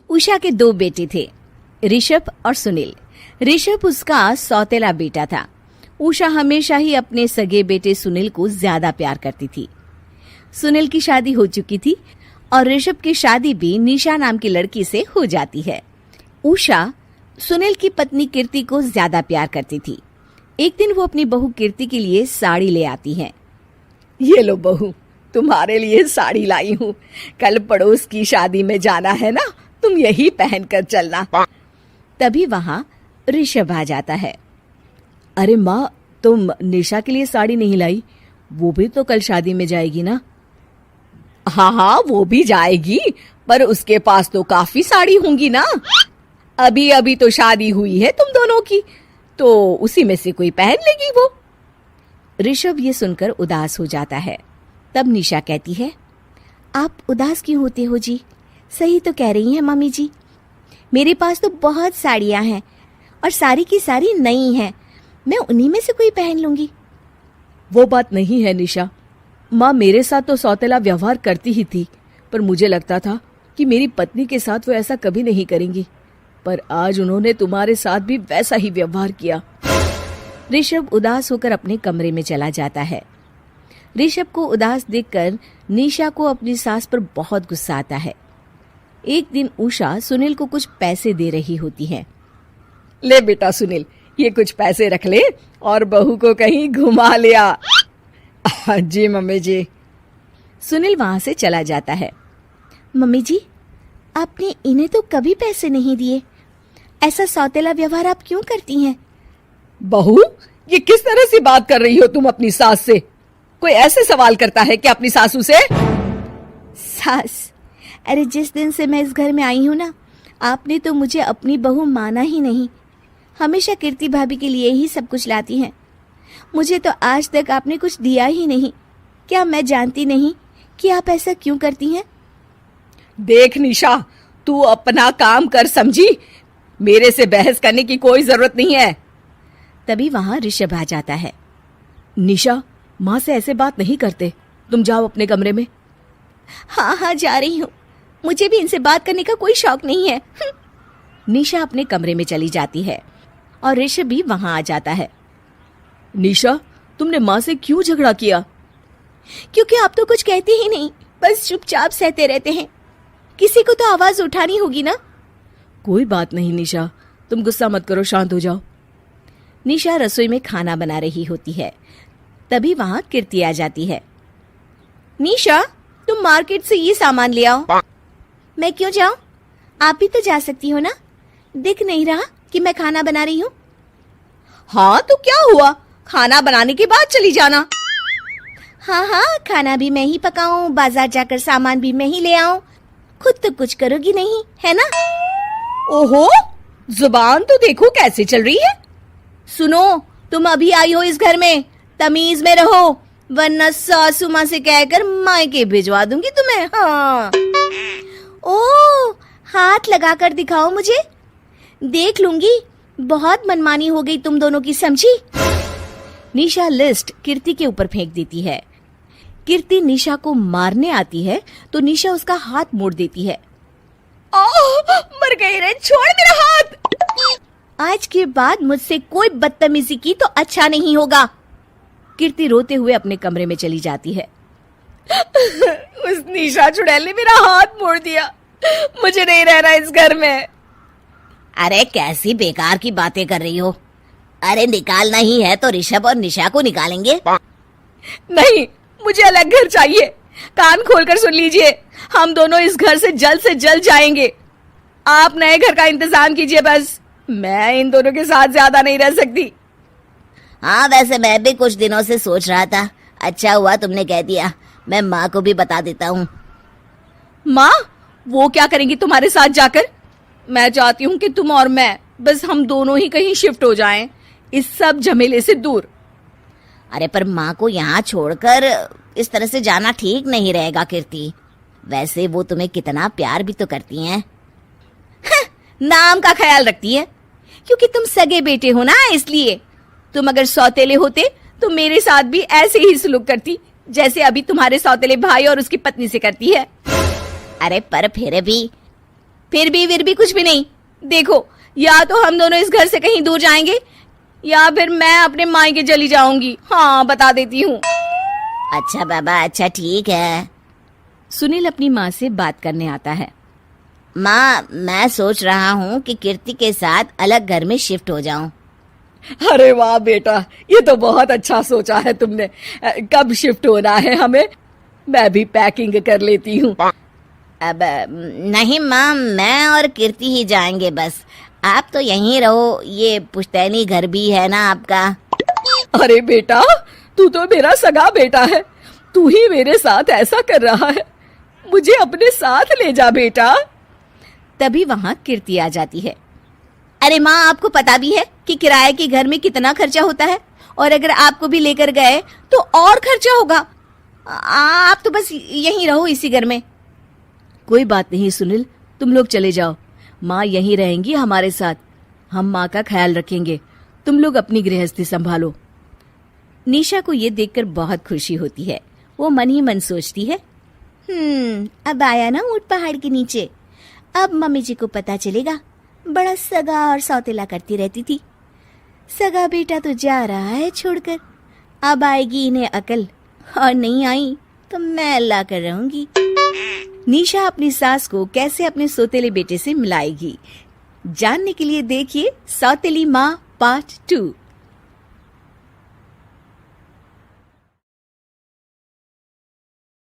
उषा के 2 बेटे थे, ऋषभ और सुनील। ऋषभ उसका सौतेला बेटा था। उषा हमेशा ही अपने सगे बेटे सुनील को ज्यादा प्यार करती थी। सुनील की शादी हो चुकी थी और ऋषभ की शादी भी निशा नाम की लड़की से हो जाती है। उषा सुनील की पत्नी कीर्ति को ज्यादा प्यार करती थी। एक दिन वो अपनी बहू कीर्ति के लिए साड़ी ले आती है। ये लो बहू, तुम्हारे लिए साड़ी लाई हूँ। कल पड़ोस की शादी में जाना है ना, तुम यही पहन कर चलना। तभी वहाँ ऋषभ आ जाता है। अरे माँ, तुम निशा के लिए साड़ी नहीं लाई? वो भी तो कल शादी में जाएगी ना? हाँ, वो भी जाएगी, पर उसके पास तो काफी साड़ी होंगी ना। अभी अभी तो शादी हुई है तुम दोनों की, तो उसी में से कोई पहन लेगी वो। ऋषभ ये सुनकर उदास हो जाता है। तब निशा कहती है, आप उदास क्यों होते हो जी? सही तो कह रही हैं मम्मी जी। मेरे पास तो बहुत साड़ियां हैं और सारी की सारी नई हैं। मैं उन्हीं में से कोई पहन लूंगी। वो बात नहीं है निशा। माँ मेरे साथ तो सौतेला व्यवहार करती ही थी, पर मुझे लगता था कि मेरी पत्नी के साथ वो ऐसा कभी नहीं करेंगी, पर आज उन्होंने तुम्हारे साथ भी वैसा ही व्यवहार किया। ऋषभ उदास होकर अपने कमरे में चला जाता है। ऋषभ को उदास देखकर निशा को अपनी सास पर बहुत गुस्सा आता है। एक दिन उषा सुनील को कुछ पैसे दे रही होती है। ले बेटा सुनील, ये कुछ पैसे रख ले और बहू को कहीं घुमा लिया। जी मम्मी जी। सुनील वहां से चला जाता है। मम्मी जी, आपने इन्हें तो कभी पैसे नहीं दिए। ऐसा सौतेला व्यवहार आप क्यों करती हैं? बहू, ये किस तरह से बात कर रही हो तुम अपनी सास से? कोई ऐसे सवाल करता है कि अपनी सासू से? सास? अरे जिस दिन से मैं इस घर में आई हूँ ना, आपने तो मुझे अपनी बहू माना ही नहीं। हमेशा कीर्ति भाभी के लिए ही सब कुछ लाती हैं। मुझे तो आज तक आपने कुछ दिया ही नहीं। क्या मैं जानती नहीं कि आप ऐसा क्यों करती हैं? देख निशा, तू अपना काम कर, समझी? मेरे से बहस करने की कोई जरूरत नहीं है। तभी वहां ऋषभ आ जाता है। निशा, माँ से ऐसे बात नहीं करते। तुम जाओ अपने कमरे में। हाँ, जा रही हूँ। मुझे भी इनसे बात करने का कोई शौक नहीं है। निशा अपने कमरे में चली जाती है और ऋषभ भी वहां आ जाता है। निशा, तुमने माँ से क्यों झगड़ा किया? क्योंकि आप तो कुछ कहते ही नहीं, बस चुपचाप सहते रहते हैं। किसी को तो आवाज उठानी होगी ना। कोई बात नहीं निशा, तुम गुस्सा मत करो, शांत हो जाओ। निशा रसोई में खाना बना रही होती है। तभी वहां कीर्ति आ जाती है। निशा, तुम मार्केट से ये सामान ले आओ। मैं क्यों जाऊं? आप भी तो जा सकती हो ना। दिख नहीं रहा कि मैं खाना बना रही हूँ? हाँ तो क्या हुआ, खाना बनाने के बाद चली जाना। हाँ, खाना भी मैं ही पकाऊं, बाजार जाकर सामान भी मैं ही ले आऊं। खुद तो कुछ करोगी नहीं, है ना? ओहो, जुबान तो देखो कैसे चल रही है। सुनो, तुम अभी आई हो इस घर में, तमीज में रहो, वरना सासू माँ से कहकर मायके भिजवा दूंगी तुम्हें। हाँ। ओह, हाथ लगाकर दिखाओ मुझे, देख लूंगी। बहुत मनमानी हो गई तुम दोनों की, समझी? निशा लिस्ट कीर्ति के ऊपर फेंक देती है। कीर्ति निशा को मारने आती है तो निशा उसका हाथ मोड़ देती है। मर गई रे, छोड़ मेरा हाथ। आज के बाद मुझसे कोई बदतमीजी की तो अच्छा नहीं होगा। कीर्ति रोते हुए अपने कमरे में चली जाती है। उस निशा चुड़ैल ने मेरा हाथ मोड़ दिया, मुझे नहीं रहना इस घर में। अरे कैसी बेकार की बातें कर रही हो? अरे निकालना ही है तो ऋषभ और निशा को निकालेंगे। नहीं, मुझे अलग घर चाहिए। कान खोलकर सुन लीजिए, हम दोनों इस घर से जल्द जाएंगे। आप नए घर का इंतजाम कीजिए बस। मैं इन दोनों के साथ ज्यादा नहीं रह सकती। हाँ, वैसे मैं भी कुछ दिनों से सोच रहा था। अच्छा हुआ तुमने कह दिया, मैं माँ को भी बता देता हूँ। माँ, वो क्या करेंगी तुम्हारे साथ जाकर? मैं चाहती हूँ कि तुम और मैं, बस हम दोनों ही कहीं शिफ्ट हो जाएं, इस सब झमेले से दूर। अरे पर माँ को यहाँ छोड़कर इस तरह से जाना ठीक नहीं रहेगा कीर्ति। वैसे वो तुम्हें कितना प्यार भी तो करती हैं। नाम का ख्याल रखती है, क्योंकि तुम सगे बेटे हो ना, इसलिए। तुम अगर सौतेले होते तो मेरे साथ भी ऐसे ही सलूक करती जैसे अभी तुम्हारे सौतेले भाई और उसकी पत्नी से करती है। अरे पर फिर भी फिर भी कुछ भी नहीं। देखो, या तो हम दोनों इस घर से कहीं दूर जाएंगे या फिर मैं अपने मायके चली जाऊंगी। हाँ, बता देती हूँ। अच्छा बाबा, अच्छा ठीक है। सुनील अपनी माँ से बात करने आता है। माँ, मैं सोच रहा हूँ कि कीर्ति के साथ अलग घर में शिफ्ट हो जाऊं। अरे वाह बेटा, ये तो बहुत अच्छा सोचा है तुमने। कब शिफ्ट होना है हमें? मैं भी पैकिंग कर लेती हूँ। अब नहीं माँ, मैं और कीर्ति ही जाएंगे बस। आप तो यहीं रहो, ये पुश्तैनी घर भी है ना आपका। अरे बेटा, तू तो मेरा सगा बेटा है, तू ही मेरे साथ ऐसा कर रहा है। मुझे अपने साथ ले जा बेटा। तभी वहां कीर्ति आ जाती है। अरे माँ, आपको पता भी है कि किराए के घर में कितना खर्चा होता है, और अगर आपको भी लेकर गए तो और खर्चा होगा। आप तो बस यहीं रहो इसी घर में। कोई बात नहीं सुनील, तुम लोग चले जाओ, माँ यहीं रहेंगी हमारे साथ। हम माँ का ख्याल रखेंगे, तुम लोग अपनी गृहस्थी संभालो। निशा को ये देखकर बहुत खुशी होती है। वो मन ही मन सोचती है, अब आया ना ऊंट पहाड़ के नीचे। अब मम्मी जी को पता चलेगा बड़ा सगा और सौतेला करती रहती थी। सगा बेटा तो जा रहा है छोड़कर, अब आएगी इन्हें अकल, और नहीं आई तो मैं ला कर रहूंगी। निशा अपनी सास को कैसे अपने सौतेले बेटे से मिलाएगी, जानने के लिए देखिए सौतेली माँ पार्ट 2।